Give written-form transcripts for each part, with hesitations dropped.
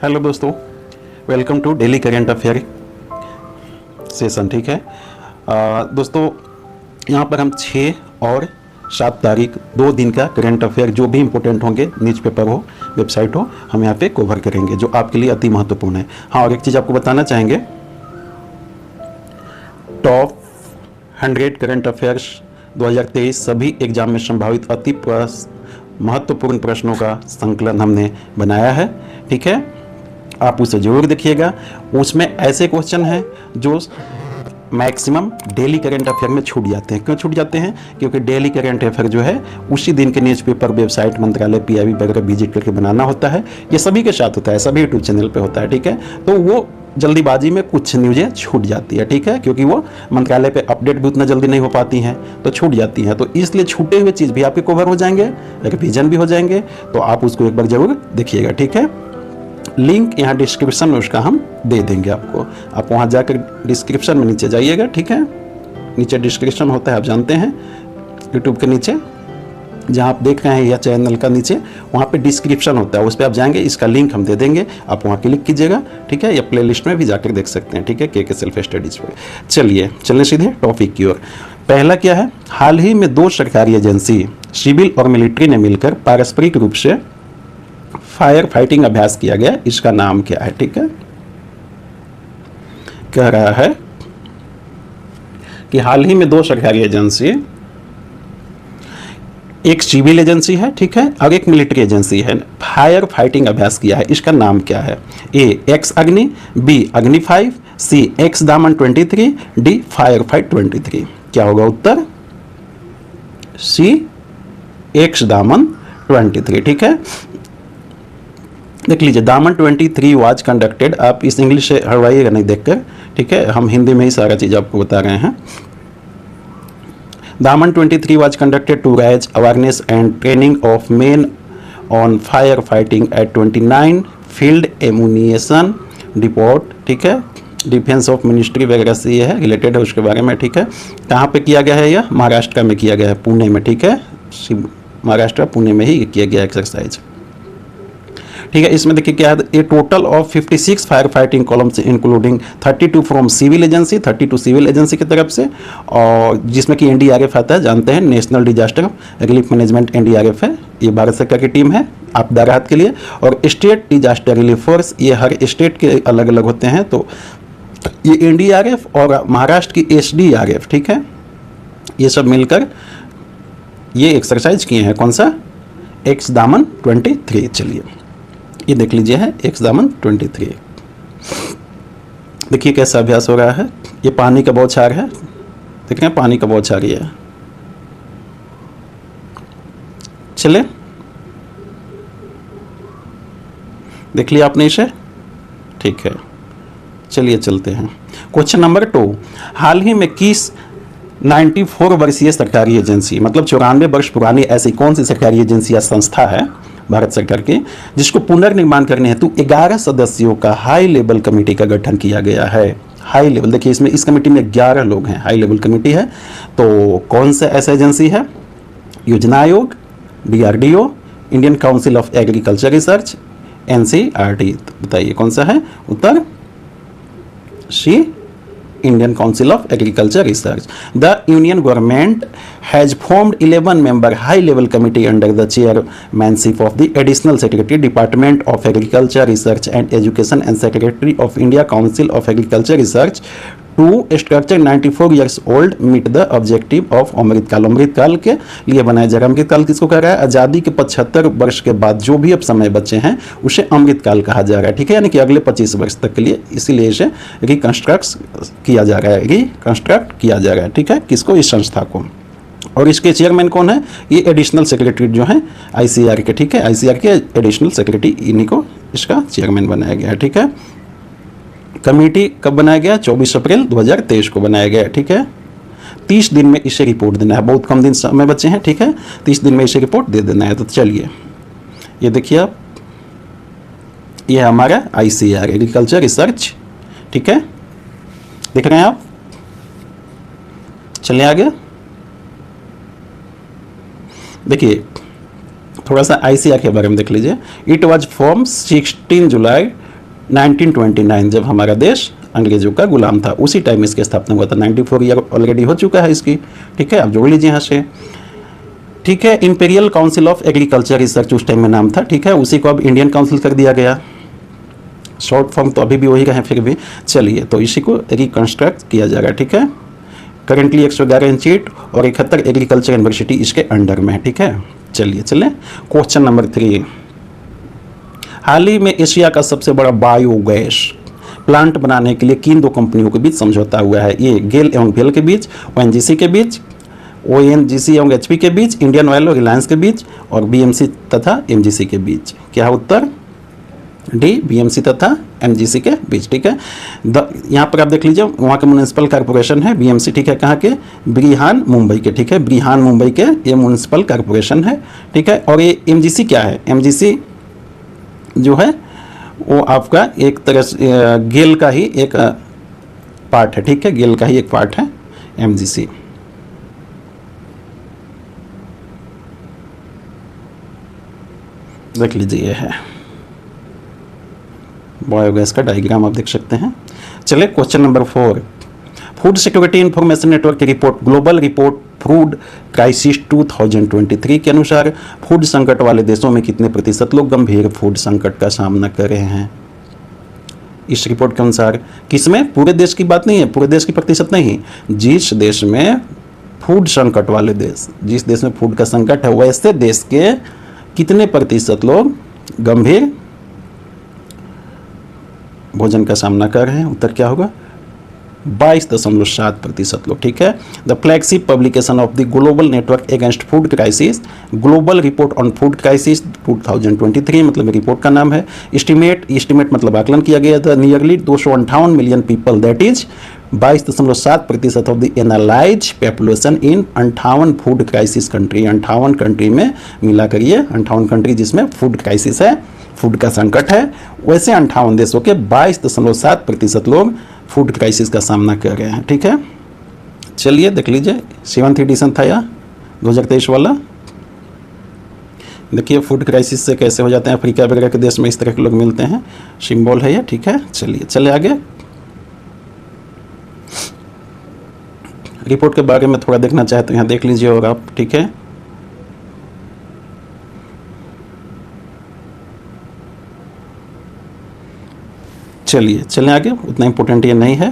Hello दोस्तों, welcome to daily current affair session. ठीक है दोस्तों, यहाँ पर हम 6 और 7 तारीख 2 दिन का करेंट अफेयर जो भी इंपॉर्टेंट होंगे, न्यूज़पेपर हो, वेबसाइट हो, हम यहाँ पे कवर करेंगे जो आपके लिए अति महत्वपूर्ण है। हाँ, और एक चीज़ आपको बताना चाहेंगे, टॉप 100 करंट अफेयर्स 2023 सभी एग्जाम में संभावित अति महत्वपूर्ण प्रश्नों का संकलन हमने बनाया है। ठीक है, आप उसे जरूर देखिएगा। उसमें ऐसे क्वेश्चन हैं जो मैक्सिमम डेली करंट अफेयर में छूट जाते हैं। क्यों छूट जाते हैं? क्योंकि डेली करंट अफेयर जो है उसी दिन के न्यूज़पेपर, वेबसाइट, मंत्रालय, पीआईबी वगैरह विजिट करके बनाना होता है। ये सभी के साथ होता है, सभी यूट्यूब चैनल पे होता है। ठीक है, तो वो जल्दीबाजी में कुछ न्यूज़ें छूट जाती है। ठीक है, क्योंकि वो मंत्रालय पे अपडेट भी उतना जल्दी नहीं हो पाती हैं, तो छूट जाती हैं। तो इसलिए छूटे हुए चीज़ भी आपके कवर हो जाएंगे, रिवीजन भी हो जाएंगे। तो आप उसको एक बार जरूर देखिएगा। ठीक है, लिंक यहाँ डिस्क्रिप्शन में उसका हम दे देंगे आपको। आप वहाँ जाकर डिस्क्रिप्शन में नीचे जाइएगा। ठीक है, नीचे डिस्क्रिप्शन होता है, आप जानते हैं, यूट्यूब के नीचे जहाँ आप देख रहे हैं या चैनल का नीचे, वहाँ पे डिस्क्रिप्शन होता है, उस पर आप जाएंगे, इसका लिंक हम दे देंगे, आप वहाँ क्लिक कीजिएगा। ठीक है, या प्ले लिस्ट में भी जाकर देख सकते हैं। ठीक है, के सेल्फ स्टडीज पे। चलिए चलने सीधे टॉपिक की ओर। पहला क्या है? हाल ही में 2 सरकारी एजेंसी, सिविल और मिलिट्री ने मिलकर पारस्परिक रूप से फायर फाइटिंग अभ्यास किया गया। इसका नाम क्या है? ठीक है, कह रहा है कि हाल ही में 2 सरकारी एजेंसी, एक सिविल एजेंसी है, ठीक है, और एक मिलिट्री एजेंसी है, फायर फाइटिंग अभ्यास किया है। इसका नाम क्या है? ए एक्स अग्नि, बी अग्नि 5, सी एक्स दामन 23, डी फायर फाइट 23। क्या होगा उत्तर? सी एक्स दामन 23। ठीक है, देख लीजिए, दामन 23 वाज कंडक्टेड। आप इस इंग्लिश से हड़वाइएगा नहीं देखकर। ठीक है, हम हिंदी में ही सारा चीज़ आपको बता रहे हैं। दामन 23 was conducted to raise awareness and training of men on fire fighting at 29 field ammunition depot। ठीक है, डिफेंस ऑफ मिनिस्ट्री वगैरह से ये है, रिलेटेड है उसके बारे में। ठीक है, कहाँ पे किया गया है? यह महाराष्ट्र में किया गया है, पुणे में। ठीक है, महाराष्ट्र पुणे में ही किया गया एक्सरसाइज। ठीक है, इसमें देखिए क्या है, a total of 56 fire fighting columns including 32 from civil agency, 32 civil agency की तरफ से, और जिसमें कि एनडीआरएफ आता है, जानते हैं, national disaster relief management NDRF है, ये भारत सरकार की टीम है आपदा राहत के लिए। और स्टेट डिजास्टर रिलीफ फोर्स, ये हर स्टेट के अलग अलग होते हैं। तो ये एनडीआरएफ और महाराष्ट्र की एसडीआरएफ, ठीक है, ये सब मिलकर ये एक्सरसाइज किए हैं। कौन सा? एक्स दामन 23। चलिए ये देख लीजिए, है एक्स दामन 23। देखिए कैसा अभ्यास हो रहा है। ये पानी का बौछार है, देख रहे हैं, पानी का बौछार ये है। चले, देख लिया आपने इसे? ठीक है, चलिए चलते हैं। क्वेश्चन नंबर 2, हाल ही में किस 94 वर्षीय सरकारी एजेंसी, मतलब 94 वर्ष पुरानी ऐसी कौन सी सरकारी एजेंसी या संस्था है भारत सरकार की, जिसको पुनर्निर्माण करने हेतु 11 सदस्यों का हाई लेवल कमेटी का गठन किया गया है? हाई लेवल, देखिए इसमें इस कमेटी में 11 लोग हैं, हाई लेवल कमेटी है। तो कौन सा ऐसा एजेंसी है? योजना आयोग, DRDO, Indian council of agriculture research, NCERT. बताइए कौन सा है उत्तर? सी Indian Council of Agriculture Research. The Union Government has formed 11-member high-level committee under the chairmanship of the Additional Secretary, Department of Agriculture Research and Education, and Secretary of India Council of Agriculture Research to structure 94 years old meet the objective of अमृतकाल। अमृतकाल के लिए बनाया जाएगा। अमृतकाल किसको कह रहा है? आज़ादी के 75 वर्ष के बाद जो भी अब समय बचे हैं उसे अमृतकाल कहा जा रहा है। ठीक है, यानी कि अगले 25 वर्ष तक के लिए, इसीलिए इसे रिकंस्ट्रक्ट किया जा रहा है, रिकंस्ट्रक्ट किया जा रहा है। ठीक है, किसको? इस संस्था को। और इसके चेयरमैन कौन है? ये एडिशनल सेक्रेटरी जो है आईसीआर के। ठीक है, आईसीआर के एडिशनल सेक्रेटरी, इन्हीं को इसका चेयरमैन बनाया गया है। ठीक है, कमेटी कब बनाया गया? 24 अप्रैल 2023 को बनाया गया। ठीक है, 30 दिन में इसे रिपोर्ट देना है, बहुत कम दिन समय बचे हैं। ठीक है, 30 दिन में इसे रिपोर्ट दे देना है। तो चलिए ये देखिए आप, ये है हमारा आईसीआर, एग्रीकल्चर रिसर्च। ठीक है, देख रहे हैं आप? चलिए आगे देखिए, थोड़ा सा आईसीआर के बारे में देख लीजिए। इट वाज फॉर्म 16 जुलाई 1929, जब हमारा देश अंग्रेजों का गुलाम था, उसी टाइम इसकी स्थापना हुआ था। 94 ईयर ऑलरेडी हो चुका है इसकी, ठीक है, आप जोड़ लीजिए यहाँ से, ठीक है। Imperial council of agriculture research उस टाइम में नाम था, ठीक है, उसी को अब इंडियन काउंसिल कर दिया गया। शॉर्ट फॉर्म तो अभी भी वही रहे फिर भी, चलिए तो इसी को रिकंस्ट्रक्ट किया जाएगा, ठीक है। करेंटली 111 इंस्टीट्यूट और 71 एग्रीकल्चर यूनिवर्सिटी इसके अंडर में है, ठीक है। चलिए चलें क्वेश्चन नंबर 3। हाल ही में एशिया का सबसे बड़ा बायोगैस प्लांट बनाने के लिए किन दो कंपनियों के बीच समझौता हुआ है? ये गेल एवं भेल के बीच, ओएनजीसी के बीच, ओएनजीसी एवं एचपी के बीच, इंडियन ऑयल और रिलायंस के बीच, और बीएमसी तथा एमजीसी के बीच। क्या उत्तर? डी, बीएमसी तथा एमजीसी के बीच, ठीक है। यहाँ पर आप देख लीजिए, वहाँ के म्यूनिसिपल कॉर्पोरेशन है बीएमसी, ठीक है, कहाँ के? ब्रिहान मुंबई के, ठीक है, ब्रिहान मुंबई के ये म्यूनिसिपल कॉर्पोरेशन है, ठीक है। और ये एमजीसी क्या है? एमजीसी जो है वो आपका एक तरह से गेल का ही एक पार्ट है, ठीक है, गेल का ही एक पार्ट है एमजीसी। देख लीजिए, ये है बायोगैस का डायग्राम, आप देख सकते हैं। चलिए question number 4। Food security information network की report, global report food crisis 2023 के अनुसार फूड संकट वाले देशों में कितने प्रतिशत लोग गंभीर फूड संकट का सामना कर रहे हैं? इस रिपोर्ट के अनुसार किसमें? पूरे देश की बात नहीं है, पूरे देश की प्रतिशत नहीं, जिस देश में फूड संकट वाले देश, जिस देश में फूड का संकट है वैसे देश के कितने प्रतिशत लोग गंभीर भोजन का सामना कर रहे हैं? उत्तर क्या होगा? 22.7% लोग, ठीक है। The flagship publication of the Global Network Against Food crisis, global report on food crisis 2023, मतलब रिपोर्ट का नाम है। एस्टिमेट मतलब आकलन किया गया था, nearly 258 million people, that is 22.7% of the analyse population in 58 food crisis country. 58 country में मिला करिए, 58 कंट्री जिसमें फूड क्राइसिस है, फूड का संकट है, वैसे 58 देशों के 22.7% लोग फूड क्राइसिस का सामना कर रहे हैं, ठीक है। चलिए देख लीजिए, 7th एडिशन था यह 2023 वाला। देखिए फूड क्राइसिस से कैसे हो जाते हैं, अफ्रीका वगैरह के देश में इस तरह के लोग मिलते हैं, सिंबल है ये, ठीक है। चलिए चले आगे, रिपोर्ट के बारे में थोड़ा देखना चाहते हैं, देख लीजिए और आप, ठीक है। चलिए चलें आगे, उतना इम्पोर्टेंट ये नहीं है।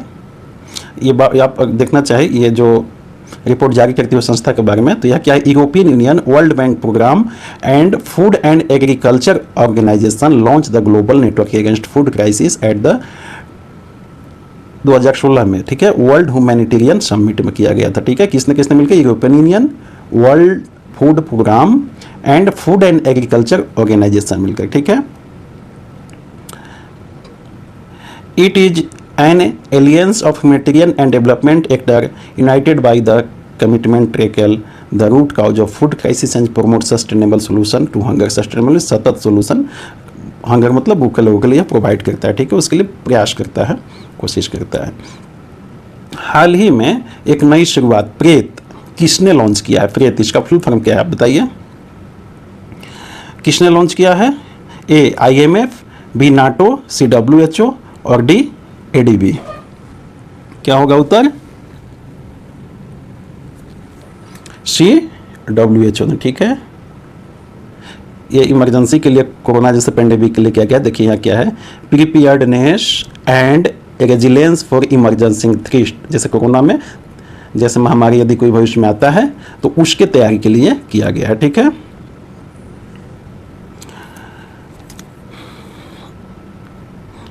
ये आप देखना चाहिए, ये जो रिपोर्ट जारी करती हुई संस्था के बारे में, तो यह क्या है? European Union, World Bank Programme and Food and Agriculture Organization launch the Global Network Against Food Crisis at the 2016 में, ठीक है, वर्ल्ड ह्यूमैनिटेरियन समिट में किया गया था, ठीक है। किसने किसने मिलकर? European Union, World Food Programme and Food and Agriculture Organization मिलकर, ठीक है। It is an alliance of humanitarian and development actors united by the commitment to tackle the root cause of food crisis and promote sustainable solution to hunger. Sustainable सतत solution, hunger मतलब भूखे लोगों के लिए provide करता है, ठीक है, उसके लिए प्रयास करता है, कोशिश करता है। हाल ही में एक नई शुरुआत प्रेत किसने लॉन्च किया है? प्रेत इसका फुल फॉर्म क्या है आप बताइए, किसने लॉन्च किया है? A IMF, B NATO, C WHO और डी ADB। क्या होगा उत्तर? सी WHO, ठीक है। ये इमरजेंसी के लिए, कोरोना जैसे पेंडेमिक के लिए क्या क्या, देखिए यहाँ क्या है, preparedness and resilience for emergency threat, जैसे कोरोना में जैसे महामारी यदि कोई भविष्य में आता है तो उसके तैयारी के लिए किया गया है, ठीक है।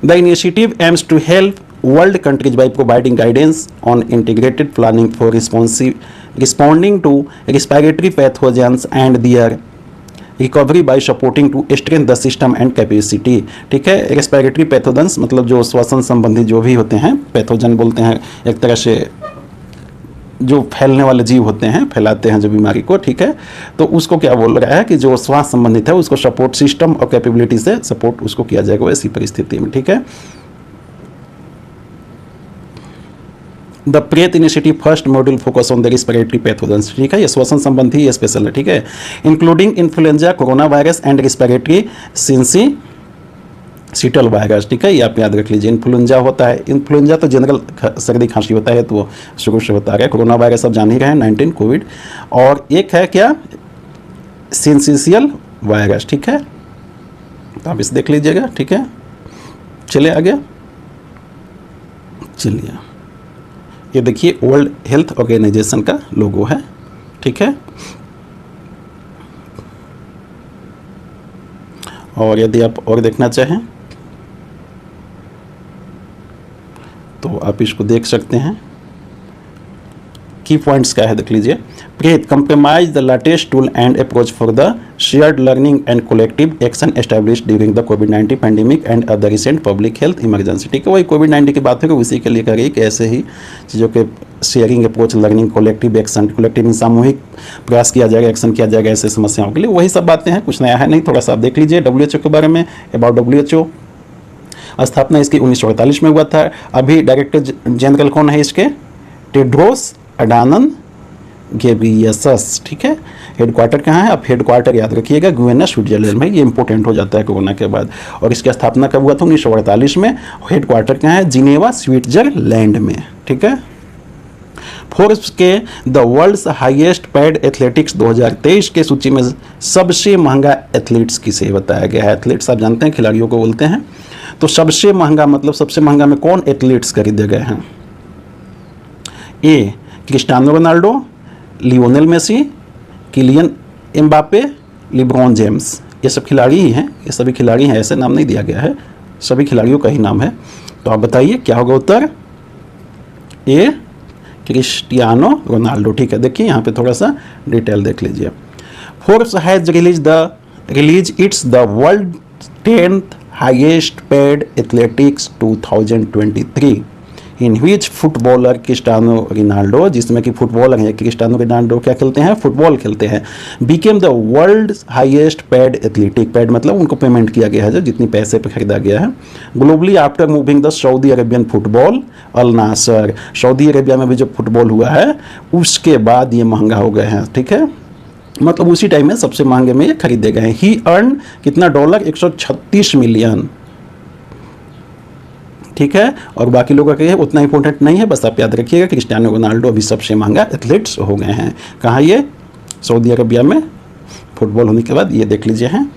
The initiative aims to help world countries by providing guidance on integrated planning for responding to respiratory pathogens and their recovery by supporting to strengthen the system and capacity, ठीक है। रेस्पिरेटरी पैथोजेंस मतलब जो श्वसन संबंधी जो भी होते हैं, पैथोजन बोलते हैं एक तरह से जो फैलने वाले जीव होते हैं, फैलाते हैं जो बीमारी को, ठीक है। तो उसको क्या बोल रहा है कि जो स्वास्थ्य संबंधित है उसको सपोर्ट सिस्टम और कैपेबिलिटी से सपोर्ट उसको किया जाएगा ऐसी परिस्थिति में, ठीक है। द प्रेत initiative first module focus on the respiratory pathogens, ठीक है, ये श्वसन संबंधी ये स्पेशल है, ठीक है, including influenza, corona virus and respiratory syncytial virus, ठीक है, ये आप याद रख लीजिए। इन्फ्लुएंजा होता है, इन्फ्लुएंजा तो जनरल सर्दी खांसी होता है, तो वो शुरू से होता है। कोरोना वायरस आप जान ही रहे हैं, 19 कोविड, और एक है क्या, सिंसिटियल वायरस, ठीक है, तो आप इसे देख लीजिएगा, ठीक है। चलिए आगे, चलिए ये देखिए वर्ल्ड हेल्थ ऑर्गेनाइजेशन का लोगो है, ठीक है, और यदि आप और देखना चाहें तो आप इसको देख सकते हैं। की पॉइंट्स क्या है देख लीजिए। प्रेत compromise the latest tool and approach for the shared learning and collective action established during the covid pandemic and other recent public health emergency, ठीक है, वही कोविड-19 की बात है, उसी के लिए करेगी कि ऐसे ही चीज़ों के sharing approach, learning, collective action, collective सामूहिक प्रयास किया जाएगा, एक्शन किया जाएगा ऐसे समस्याओं के लिए, वही सब बातें हैं, कुछ नया है नहीं। थोड़ा सा आप देख लीजिए WHO के बारे में, अबाउट WHO। स्थापना इसकी 1948 में हुआ था। अभी डायरेक्टर जनरल कौन है इसके, टेड्रोस अडानम घेब्रेयेसस, ठीक है। हेडक्वार्टर कहाँ है, आप हेडक्वार्टर याद रखिएगा, गुयेना स्विट्जरलैंड में, ये इंपॉर्टेंट हो जाता है कोरोना के बाद। और इसकी स्थापना कब हुआ था, 1948 में। हेडक्वार्टर कहाँ है, जिनेवा स्विट्जरलैंड में, ठीक है। फोर्ब्स के the world's highest paid athletics 2023 के सूची में सबसे महंगा एथलीट्स किसे बताया गया है। एथलीट्स आप जानते हैं खिलाड़ियों को बोलते हैं, तो सबसे महंगा मतलब सबसे महंगा में कौन एथलीट्स खरीदे गए हैं। A Cristiano Ronaldo, Lionel Messi, Kylian Mbappe, LeBron James, ये सब खिलाड़ी ही हैं, ये सभी खिलाड़ी हैं, ऐसे नाम नहीं दिया गया है, सभी खिलाड़ियों का ही नाम है। तो आप बताइए क्या होगा उत्तर, ए क्रिस्टियानो रोनाल्डो, ठीक है। देखिए यहाँ पे थोड़ा सा डिटेल देख लीजिए। Forbes has release it's the world 10th highest paid athletics 2023 in which footballer Cristiano Ronaldo, जिसमें कि फुटबॉलर हैं क्रिस्टियानो रोनाल्डो, क्या खेलते हैं, फुटबॉल खेलते हैं, became the world highest paid athletic, paid मतलब उनको पेमेंट किया गया है जो जितनी पैसे पे खरीदा गया है, globally after moving the Saudi Arabian football Al Nassr. Saudi Arabia में भी जो फुटबॉल हुआ है उसके बाद ये महंगा हो गए हैं, ठीक है, मतलब उसी टाइम में सबसे महंगे में ये खरीदे गए हैं। ही अर्न कितना डॉलर, 136 मिलियन, ठीक है। और बाकी लोगों के उतना इंपॉर्टेंट नहीं है, बस आप याद रखिएगा क्रिस्टियानो रोनाल्डो अभी सबसे महंगा एथलीट्स हो गए हैं। कहाँ, ये सऊदी अरबिया में फुटबॉल होने के बाद, ये देख लीजिए हैं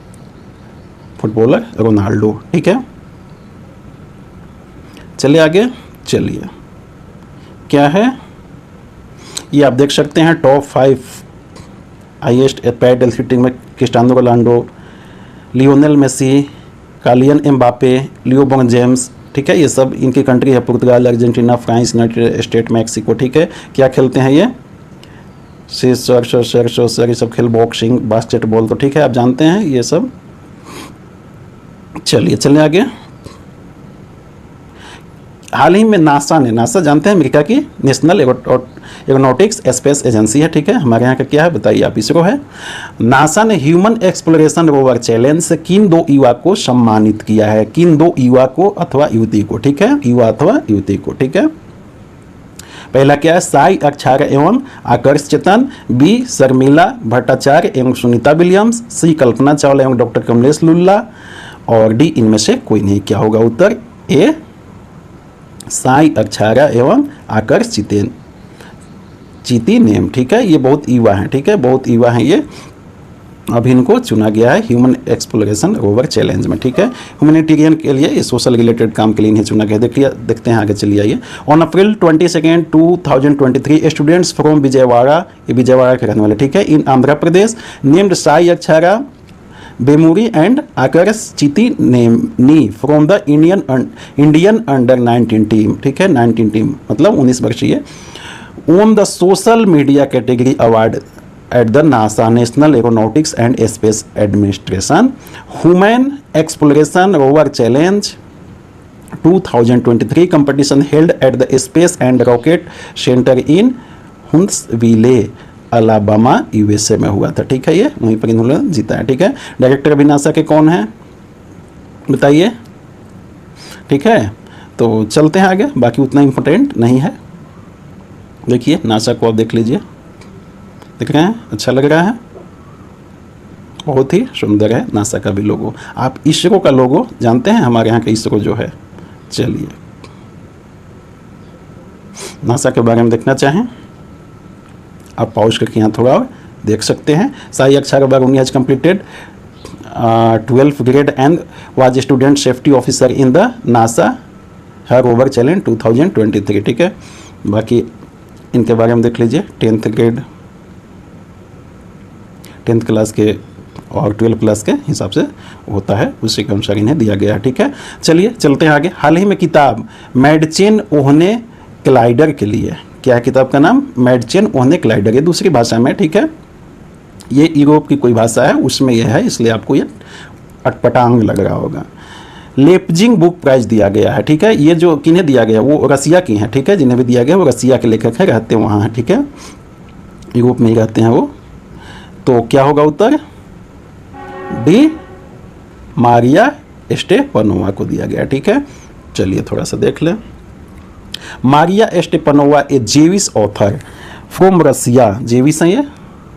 फुटबॉलर रोनाल्डो, ठीक है। चलिए आगे, चलिए क्या है ये आप देख सकते हैं, टॉप 5 हाईएस्ट पेड एथलीटिक में Cristiano Ronaldo, Lionel Messi, Kylian Mbappe, LeBron James, ठीक है, ये सब इनकी कंट्री है, पुर्तगाल, Argentina, France, United State, Mexico, ठीक है। क्या खेलते हैं ये, सर ये सब खेल, बॉक्सिंग, बास्केटबॉल, तो ठीक है आप जानते हैं ये सब। चलिए चलिए आगे। हाल ही में नासा जानते हैं, अमेरिका की नेशनल एरोनॉटिक्स स्पेस एजेंसी है, ठीक है, हमारे यहाँ का क्या है बताइए आप, इसरो है। नासा ने ह्यूमन एक्सप्लोरेशन रोवर चैलेंज से किन 2 युवा को सम्मानित किया है, किन 2 युवा को अथवा युवती को, ठीक है, युवा अथवा युवती को, ठीक है। पहला क्या है, साई अक्षारा एवं आकर्ष चेतन, बी शर्मिला भट्टाचार्य एवं सुनीता विलियम्स, सी कल्पना चावला एवं डॉक्टर कमलेश लुल्ला, और डी इनमें से कोई नहीं। क्या होगा उत्तर, ए साई अक्षारा एवं आकर्ष चीती नेम, ठीक है, ये बहुत युवा हैं, ठीक है, बहुत युवा हैं ये, अभी इनको चुना गया है ह्यूमन एक्सप्लोरेशन रोवर चैलेंज में, ठीक है। ह्यूमैनिटेरियन के लिए, ये सोशल रिलेटेड काम के लिए इन्हें चुना गया। देखते हैं आगे, चलिए आइए। On April 22, 2023 students from Vijayawada, ये विजयवाड़ा के रहने वाले, ठीक है, in Andhra Pradesh, named Sai Akshara Bemuri and Aakarsh Cheeti Nemani from the Indian under 19 team, ठीक है, 19 टीम मतलब 19 वर्षीय, on the social media category award at the NASA national aeronautics and space administration human exploration rover challenge 2023 competition held at the space and rocket centre in हुंट्सविले, Alabama, USA में हुआ था, ठीक है, ये वहीं पर इन्होंने जीता है, ठीक है। डायरेक्टर अभी नासा के कौन है बताइए, ठीक है। तो चलते हैं आगे, बाकी उतना इम्पोर्टेंट नहीं है। देखिए नासा को आप देख लीजिए, देख रहे हैं, अच्छा लग रहा है, बहुत ही सुंदर है नासा का भी लोगो। आप इसरो का लोगो जानते हैं, हमारे यहाँ का इसरो जो है। चलिए नासा के बारे में देखना चाहें आप पॉज करके यहाँ थोड़ा और देख सकते हैं। साई अक्षारबारुनी has completed 12th grade and was student safety officer in the NASA हर रोवर चैलेंज 2023। ठीक है, बाकी इनके बारे में देख लीजिए। 10th ग्रेड 10th क्लास के और 12th क्लास के हिसाब से होता है, उसी के अनुसार इन्हें दिया गया है। ठीक है, चलिए चलते हैं आगे। हाल ही में किताब मैडचेन ओहने क्लाइडर के लिए, क्या है किताब का नाम? मैडचेन ओहने क्लाइडर। ये दूसरी भाषा में, ठीक है, ये यूरोप की कोई भाषा है, उसमें यह है, इसलिए आपको ये अटपटांग लग रहा होगा। लेप्जिंग बुक प्राइज दिया गया है। ठीक है, ये जो किन्हें दिया गया वो रसिया की हैं। ठीक है, जिन्हें भी दिया गया वो रसिया के लेखक हैं, रहते हैं वहाँ हैं। ठीक है, यूरोप में ही रहते हैं वो। तो क्या होगा उत्तर? डी मारिया स्टेपनोवा को दिया गया। ठीक है, चलिए थोड़ा सा देख लें। Maria Stepanova a Jewish author from Russia. Jewish है ये,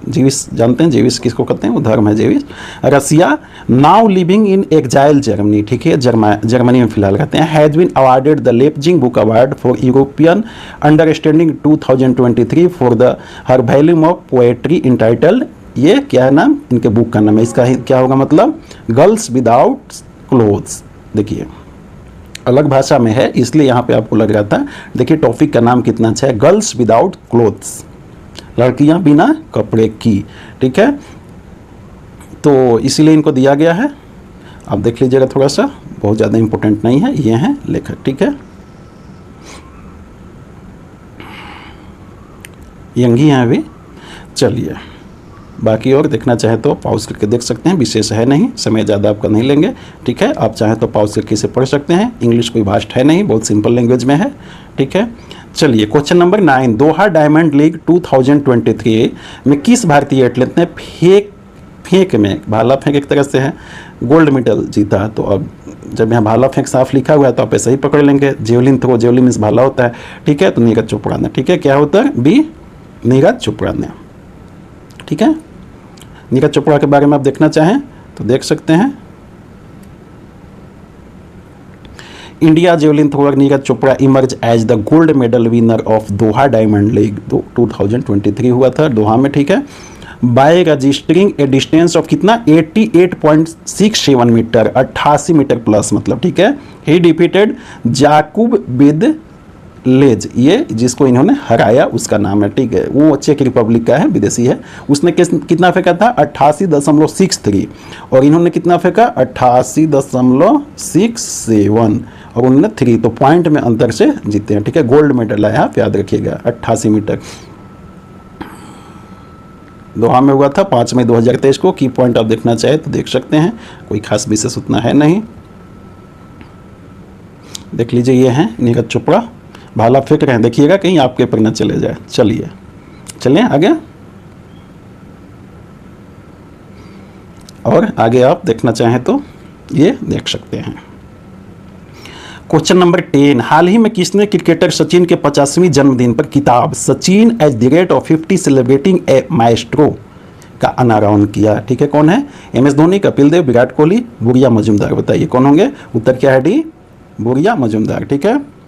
जेविस जानते हैं, जेविस किसको कहते हैं? वो धर्म है Jewish. Russia, now living in exile Germany. ठीक है, जर्मनी में फिलहाल रहते हैं। Has been awarded the Leipzig book award for European understanding 2023 for the her volume of poetry entitled, ये क्या है नाम? इनके बुक का नाम है। इसका क्या होगा मतलब? Girls without clothes. देखिए अलग भाषा में है, इसलिए यहाँ पे आपको लग रहा था। देखिए टॉपिक का नाम कितना अच्छा है, गर्ल्स विदाउट क्लोथ्स, लड़कियां बिना कपड़े की। ठीक है, तो इसीलिए इनको दिया गया है। आप देख लीजिएगा, थोड़ा सा बहुत ज़्यादा इंपॉर्टेंट नहीं है, ये हैं लेखक। ठीक है, यंग ही हैं अभी। चलिए बाकी और देखना चाहे तो पॉज करके देख सकते हैं, विशेष है नहीं, समय ज़्यादा आपका नहीं लेंगे। ठीक है, आप चाहें तो पॉज करके इसे पढ़ सकते हैं। इंग्लिश कोई भास्ट है नहीं, बहुत सिंपल लैंग्वेज में है। ठीक है, चलिए क्वेश्चन नंबर 9, दोहा डायमंड लीग 2023 में किस भारतीय एथलीट ने फेंक में, भाला फेंक एक तरह से है, गोल्ड मेडल जीता? तो अब जब यहाँ भाला फेंक साफ लिखा हुआ है तो आप ऐसे ही पकड़ लेंगे। जेवलिन थ्रो, जेवलिन मीन्स भाला होता है। ठीक है, तो नीरज चोपड़ा ने। ठीक है, क्या होता है? बी नीरज चोपड़ा ने। ठीक है, नीरज चोपड़ा के बारे में आप देखना चाहें तो देख सकते हैं। India javelin thrower Neeraj Chopra emerge as the gold medal winner of Doha Diamond League 2023 हुआ था दोहा में। ठीक है, by registering a distance of कितना? 88.67 मीटर, 88 मीटर प्लस मतलब। ठीक है, ही डिफीटेड जाकुब बिद लेज, ये जिसको इन्होंने हराया उसका नाम है। ठीक है, वो चेक रिपब्लिक का है, विदेशी है। उसने कितना फेंका था? 88.63, और इन्होंने कितना फेंका? 88.67, और उन्होंने 3, तो पॉइंट में अंतर से जीते हैं। ठीक है, गोल्ड मेडल आया, आप याद रखिएगा। 88 मीटर दोहा में हुआ था 5 मई 2023 को। की पॉइंट आप देखना चाहे तो देख सकते हैं, कोई खास विशेष उतना है नहीं। देख लीजिए, ये हैं नीरज चोपड़ा, भाला फेंक रहे हैं, देखिएगा कहीं आपके पर न चले जाए। चलिए चलें आगे, और आगे आप देखना चाहें तो ये देख सकते हैं। क्वेश्चन नंबर 10, हाल ही में किसने क्रिकेटर सचिन के 50वें जन्मदिन पर किताब Sachin at the rate of 50 celebrating A Maestro का अनावरण किया? ठीक है, कौन है? MS धोनी, कपिल देव, विराट कोहली, बुरिया मजूमदार। बताइए कौन होंगे? उत्तर क्या है? डी बुरिया मजूमदार। ठीक है,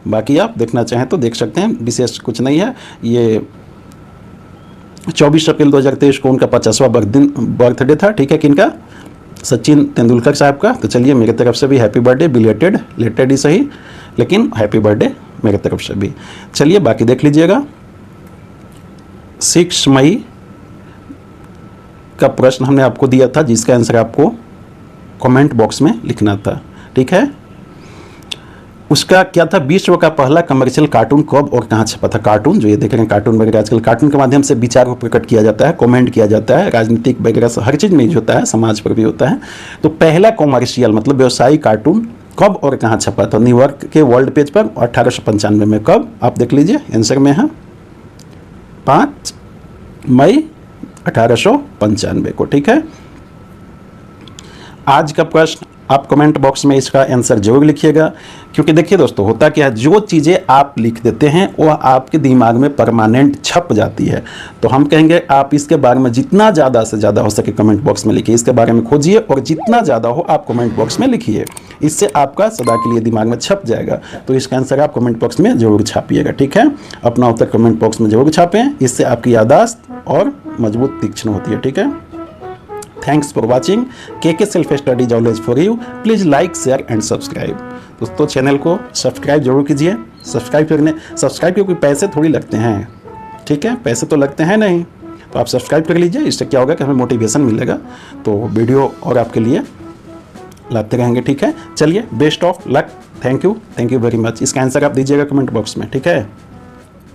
बाकी आप देखना चाहें तो देख सकते हैं, विशेष कुछ नहीं है। ये 24 अप्रैल 2023 को उनका 50वां बर्थडे था। ठीक है, किनका? सचिन तेंदुलकर साहब का। तो चलिए मेरे तरफ से भी हैप्पी बर्थडे, बिलेटेड, लेटेड ही सही, लेकिन हैप्पी बर्थडे मेरे तरफ से भी। चलिए बाकी देख लीजिएगा। 6 मई का प्रश्न हमने आपको दिया था, जिसका आंसर आपको कमेंट बॉक्स में लिखना था। ठीक है, उसका क्या था? विश्व का पहला कमर्शियल कार्टून कब और कहाँ छपा था? कार्टून जो ये देख रहे हैं, कार्टून वगैरह, आजकल कार्टून के माध्यम से विचार को प्रकट किया जाता है, कमेंट किया जाता है, राजनीतिक वगैरह हर चीज़ में यूज होता है, समाज पर भी होता है। तो पहला कॉमर्शियल मतलब व्यवसायिक कार्टून कब और कहाँ छपा था? न्यूयॉर्क के वर्ल्ड पेज पर 1895 में। कब? आप देख लीजिए, आंसर में है 5 मई 1895 को। ठीक है, आज का प्रश्न आप कमेंट बॉक्स में इसका आंसर जरूर लिखिएगा, क्योंकि देखिए दोस्तों होता क्या है, जो चीज़ें आप लिख देते हैं वह आपके दिमाग में परमानेंट छप जाती है। तो हम कहेंगे आप इसके बारे में जितना ज़्यादा से ज़्यादा हो सके कमेंट बॉक्स में लिखिए, इसके बारे में खोजिए और जितना ज़्यादा हो आप कमेंट बॉक्स में लिखिए, इससे आपका सदा के लिए दिमाग में छप जाएगा। तो इसका आंसर आप कमेंट बॉक्स में जरूर छापिएगा, ठीक है। अपना उत्तर कमेंट बॉक्स में जरूर छापें, इससे आपकी याददाश्त और मजबूत तीक्ष्ण होती है, ठीक है। थैंक्स फॉर वॉचिंग के self study is always for you. Please like, share and subscribe. दोस्तों चैनल को सब्सक्राइब जरूर कीजिए। सब्सक्राइब के कोई पैसे थोड़ी लगते हैं, ठीक है, पैसे तो लगते हैं नहीं, तो आप सब्सक्राइब कर लीजिए। इससे क्या होगा कि हमें मोटिवेशन मिलेगा, तो वीडियो और आपके लिए लाते रहेंगे, ठीक है। चलिए, best of luck. Thank you very much. इसका आंसर आप दीजिएगा कमेंट बॉक्स में, ठीक है।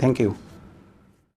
Thank you.